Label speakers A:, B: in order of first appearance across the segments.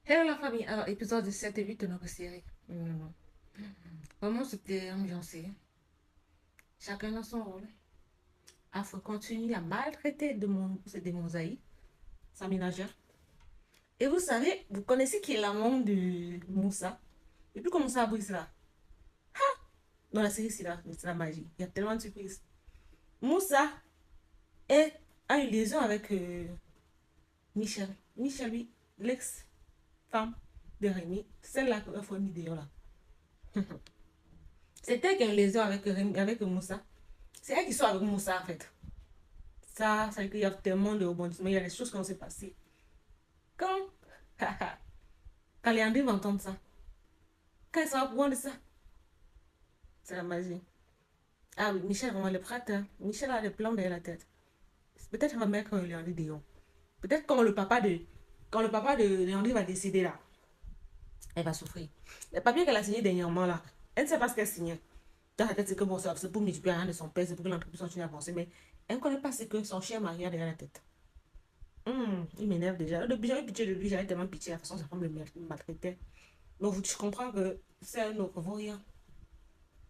A: Hello la famille, alors épisode 7 et 8 de notre série. Vraiment c'était ambiancé. Chacun dans son rôle. Afro continue à maltraiter ses démons Zaï, sa ménagère. Et vous savez, vous connaissez qui est l'amant de Moussa. Et puis comment ça a brisé là. Dans la série, c'est la magie. Il y a tellement de surprises. Moussa est, a une liaison avec Michel. Michel, lui, l'ex-femme de Rémi. Celle-là qui a fait une vidéo là. C'était qu'un liaison avec Moussa. C'est elle qui soit avec Moussa en fait. Ça veut dire qu'il y a tellement de rebondissements, il y a des choses qui vont se passer. Quand, quand Léandre va entendre ça, quand elle sera au courant de ça, c'est la magie. Ah oui, Michel vraiment le prête. Hein. Michel a des plans derrière la tête. Peut-être qu'elle va mettre Léandre dehors. Peut-être quand le papa de Léandre va décider là, elle va souffrir. Le papier qu'elle a signé dernièrement là, elle ne sait pas ce qu'elle signe. Dans la tête, c'est que bon, c'est pour multiplier rien de son père, c'est pour que l'entreprise continue à avancer. Mais elle ne connaît pas ce que son chien Maria a derrière la tête. Il m'énerve déjà. Depuis, j'avais pitié de lui, j'avais tellement pitié de la façon dont sa femme le maltraitait. Donc, je comprends que c'est un autre vaurien.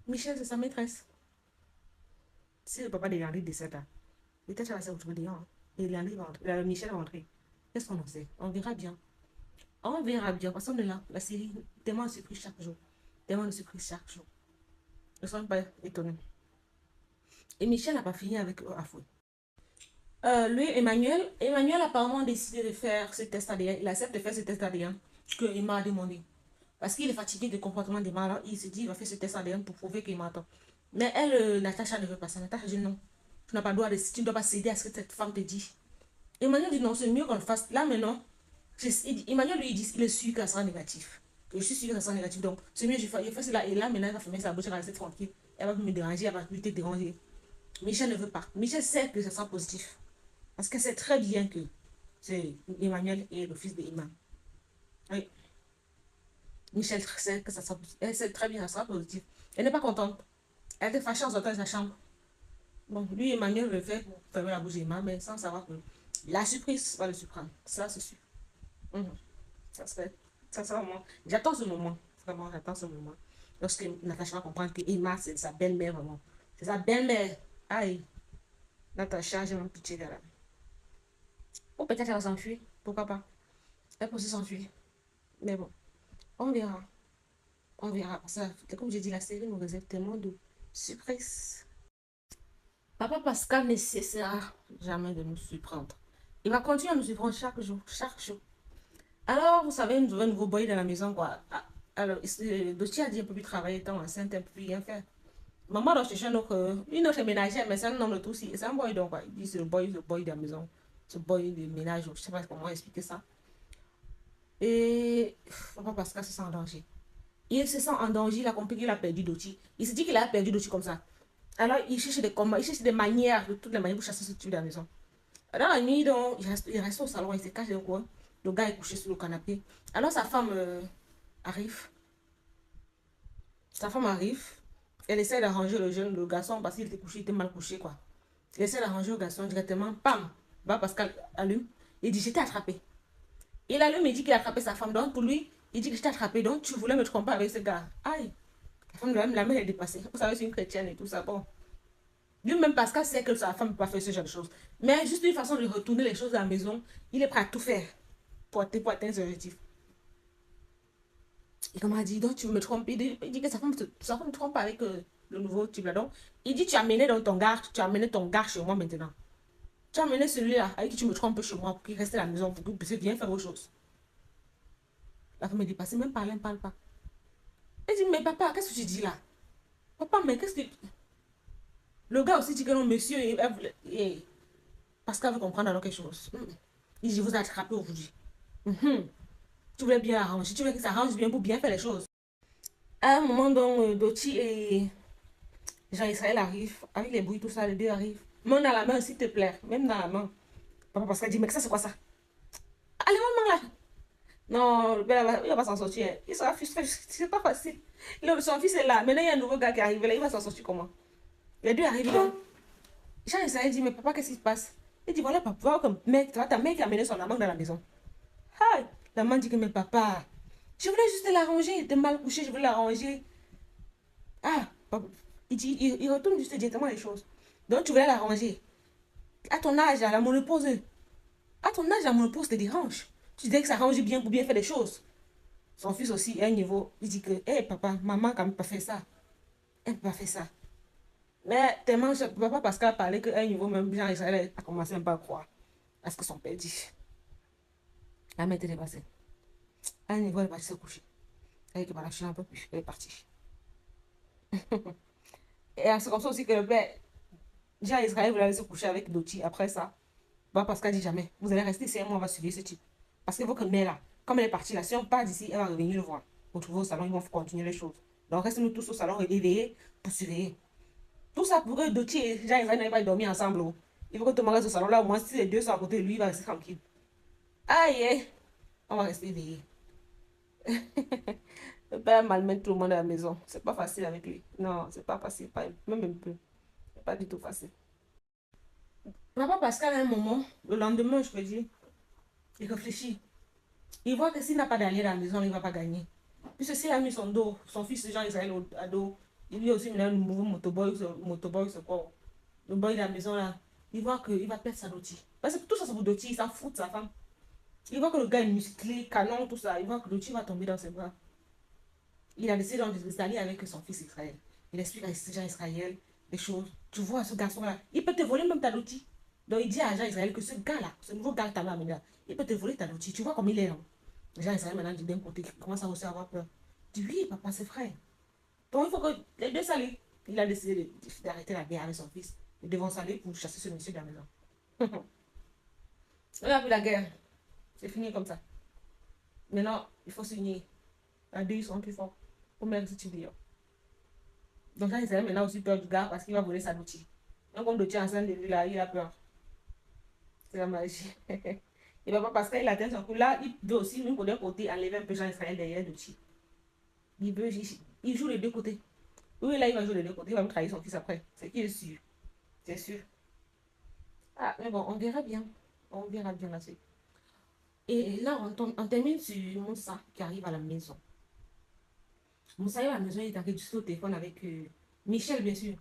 A: Michel, c'est sa maîtresse. Si le papa de Landry décède là, peut-être qu'elle va se retrouver dehors. Et Landry va rentrer. Michel va rentrer. Qu'est-ce qu'on en sait? On verra bien. On verra bien. Parce qu'on est là. La série, tellement de surprises chaque jour. Tellement de surprises chaque jour. Ne soyez pas étonnés. Et Michel n'a pas fini avec Afoué. Lui, Emmanuel a apparemment décidé de faire ce test ADN. Il accepte de faire ce test ADN que Emma a demandé. Parce qu'il est fatigué du comportement d'Emma. Alors, il se dit qu'il va faire ce test ADN pour prouver qu'il m'attend. Mais elle, Natacha ne veut pas ça. Natacha dit non. Tu n'as pas le droit de, tu ne dois pas céder à ce que cette femme te dit. Emmanuel dit non, c'est mieux qu'on le fasse. Là maintenant, Emmanuel lui dit qu'il est sûr que ça sera négatif. Que je suis sûr que ça sera négatif. Donc, c'est mieux, je fais cela. Et là maintenant, elle va fermer sa bouche, elle va rester tranquille. Elle va me déranger, elle va plus te déranger. Michel ne veut pas. Michel sait que ça sera positif. Parce qu'elle sait très bien que c'est Emmanuel et le fils d'Emma. Oui. Michel sait que ça sera positif. Elle sait très bien que ça sera positif. Elle n'est pas contente. Elle était fâchée en sortant de sa chambre. Bon, lui, Emmanuel le fait pour fermer la bouche d'Emma, mais sans savoir que la surprise va le surprendre. Ça, c'est sûr. Mhm. Ça serait, ça sera vraiment. J'attends ce moment. Vraiment, j'attends ce moment. Lorsque Natacha va comprendre que Emma, c'est sa belle-mère, vraiment. C'est sa belle-mère. Aïe. Natacha, j'ai mon pitié d'elle. Ou peut-être elle va s'enfuir. Pourquoi pas? Elle peut aussi s'enfuir. Mais bon, on verra. On verra. Ça, comme j'ai dit, la série nous réserve tellement de surprises. Papa Pascal ne cessera jamais de nous surprendre. Il va continuer à nous surprendre chaque jour, chaque jour. Alors, vous savez, nous avons un nouveau boy dans la maison, quoi. Alors, Dosti a dit un peu plus travailler, étant enceinte, un peu plus rien faire. Maman doit chercher une autre ménagère, mais c'est un homme de tout aussi. C'est un boy, donc, quoi. Il dit c'est le boy de la maison. Ce boy de ménage, je ne sais pas comment expliquer ça. Et papa Pascal se sent en danger. Il se sent en danger, il a compris qu'il a perdu Doti. Il se dit qu'il a perdu Doti comme ça. Alors il cherche des combats, il cherche des manières, de toutes les manières pour chasser ce type de la maison. Dans la nuit, donc, il reste au salon, il se cache dans le coin. Le gars est couché sur le canapé. Alors sa femme arrive. Sa femme arrive. Elle essaie d'arranger le garçon, parce qu'il était couché, il était mal couché, quoi. Elle essaie d'arranger le garçon directement. Pam! Va Pascal allume. Il dit, j'étais attrapé. Il allume, il dit qu'il a attrapé sa femme. Donc pour lui, il dit que je t'ai attrapé. Donc tu voulais me tromper avec ce gars. Aïe. La femme de la mère est dépassée. Vous savez, c'est une chrétienne et tout ça. Bon. Lui-même, Pascal sait que sa femme ne peut pas faire ce genre de choses. Mais juste une façon de retourner les choses à la maison, il est prêt à tout faire pour atteindre ses objectifs. Et comme il a dit, donc tu me trompes. Il dit que sa femme trompe avec le nouveau type là. Donc, il dit, tu as mené dans tu as amené ton gars chez moi maintenant. Tu as amené celui-là avec qui tu me trompes chez moi pour qu'il reste à la maison, pour qu'il puisse bien faire autre chose. La femme est dépassée, même parler, elle ne parle pas. Elle dit, mais papa, qu'est-ce que tu dis là? Papa, mais qu'est-ce que... Le gars aussi dit que non, monsieur, parce qu'elle veut comprendre alors quelque chose. Il dit, je vous ai attrapé aujourd'hui. Tu voulais bien arranger, tu veux que ça arrange bien pour bien faire les choses. À un moment, donc, Doti et Jean-Israël arrivent, avec les bruits, tout ça, les deux arrivent. Même dans la main, s'il te plaît, même dans la main. Papa Pascal dit, mais ça, c'est quoi ça? Allez, maman, là. Non, il va pas s'en sortir. Il sera frustré, c'est pas facile. Son fils est là. Maintenant, il y a un nouveau gars qui arrive là. Il va s'en sortir comment? Les deux arrivent là. Jean-Israël dit, mais papa, qu'est-ce qui se passe? Il dit, voilà, papa, comme mec, ta mère qui a amené son amant dans la maison. Hi. La maman dit que, mais papa, je voulais juste la ranger, elle était mal couchée, je voulais la ranger. Ah, papa. Il retourne juste directement les choses. Donc, tu voulais la ranger. À ton âge, à la monopause, à ton âge, la monopause te dérange. Tu disais que ça range bien pour bien faire des choses. Son fils aussi, à un niveau, il dit que, hé hey, papa, maman quand même pas fait ça. Elle ne peut pas faire ça. Mais tellement, papa Pascal parlait qu'à un niveau, même Jean-Israël a commencé un peu à croire à ce que son père dit. La mère était dépassée. À un niveau, elle est partie se coucher. Elle est partie un peu plus. Elle est partie. Et c'est comme ça aussi que le père, Jean-Israël voulait aller se coucher avec Doti. Après ça, papa Pascal dit jamais. Vous allez rester ici et moi, on va suivre ce type. Parce que votre mère là, comme elle est partie là, si on part d'ici, elle va revenir le voir. Retrouver au salon, ils vont continuer les choses. Donc restez-nous tous au salon éveillés pour surveiller. Tout ça pour que Doti et Jean-Israël n'aient pas dormi ensemble. Oh. Il faut que tout le monde reste au salon là, au moins si les deux sont à côté de lui, il va rester tranquille. Aïe, on va rester éveillé. Le père malmène tout le monde à la maison. C'est pas facile avec lui. Non, c'est pas facile, pas, même un peu. C'est pas du tout facile. Papa Pascal, à un moment, le lendemain, je peux dire, il réfléchit. Il voit que s'il n'a pas d'allié à la maison, il ne va pas gagner. Puisque s'il a mis son dos, son fils Jean-Israël à dos, il lui a aussi mis un nouveau motoboy, c'est quoi? Le boy de la maison là, il voit qu'il va perdre sa doti. Parce que tout ça, c'est pour doti, il s'en fout de sa femme. Il voit que le gars est musclé, canon, tout ça. Il voit que doti va tomber dans ses bras. Il a décidé donc de s'allier avec son fils Israël. Il explique à Jean Israël des choses. Tu vois, ce garçon-là, il peut te voler même ta loti. Donc il dit à Jean Israël que ce gars-là, ce nouveau gars que tu as amené là, il peut te voler ta loti. Tu vois comme il est là. Jean Israël maintenant dit d'un côté, il commence à aussi avoir peur. Il dit oui, papa, c'est vrai. Donc il faut que les deux s'allient. Il a décidé d'arrêter la guerre avec son fils. Ils devront s'allier pour chasser ce monsieur de la maison. Il a pris la guerre. C'est fini comme ça. Maintenant, il faut s'unir. À deux, ils sont plus forts. Pour mettre ce type de donc, Jean Israël maintenant aussi peur du gars parce qu'il va voler sa nourriture. Donc, comme Dotier enceinte de lui là, il a peur. C'est la magie. Il va pas parce qu'il atteint son coup. Là, il veut aussi, même pour d'un côté, enlever un peu Jean Israël derrière Dotier. Il joue les deux côtés. Oui, là, il va jouer les deux côtés. Il va me trahir son fils après. C'est qui est sûr. C'est sûr. Ah, mais bon, on verra bien. On verra bien là-dessus. Et là, on termine sur Moussa qui arrive à la maison. Moussa arrive à la maison, il est en train de discuter au téléphone avec Michel, bien sûr.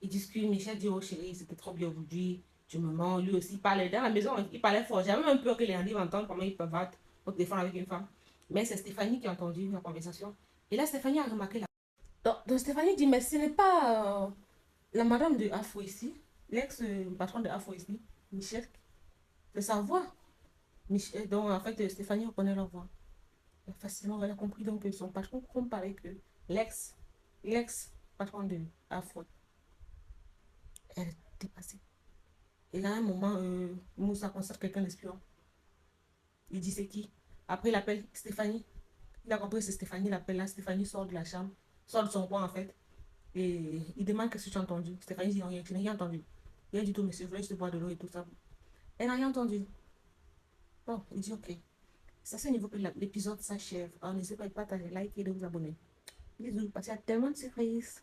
A: Il discute, Michel dit, oh chérie, c'était trop bien aujourd'hui, tu me mens. Lui aussi, il parlait dans la maison, il parlait fort. J'avais même peur que les Andy entendent comment il peut battre au téléphone avec une femme. Mais c'est Stéphanie qui a entendu la conversation. Et là, Stéphanie a remarqué là. Donc Stéphanie dit, mais ce n'est pas la madame de Afro ici, l'ex-patron de Afro ici, Michel, de sa voix. Michel, donc en fait, Stéphanie reconnaît leur voix. Facilement, elle a compris donc que son patron compare avec l'ex-patron de Afro. Elle est dépassée. Et là, à un moment, Moussa constate quelqu'un l'espion. Il dit c'est qui? Après, il appelle Stéphanie. Il a compris que c'est Stéphanie, il appelle là. Stéphanie sort de la chambre, sort de son coin en fait. Et il demande qu'est-ce que tu as entendu. Stéphanie dit non, je n'ai rien entendu. Il a dit tout, monsieur, je voulais juste boire de l'eau et tout ça. Elle n'a rien entendu. Bon, il dit ok. C'est à ce niveau que l'épisode s'achève. Alors, n'hésitez pas à partager, liker et de vous abonner. Bisous, parce qu'il y a tellement de surprises.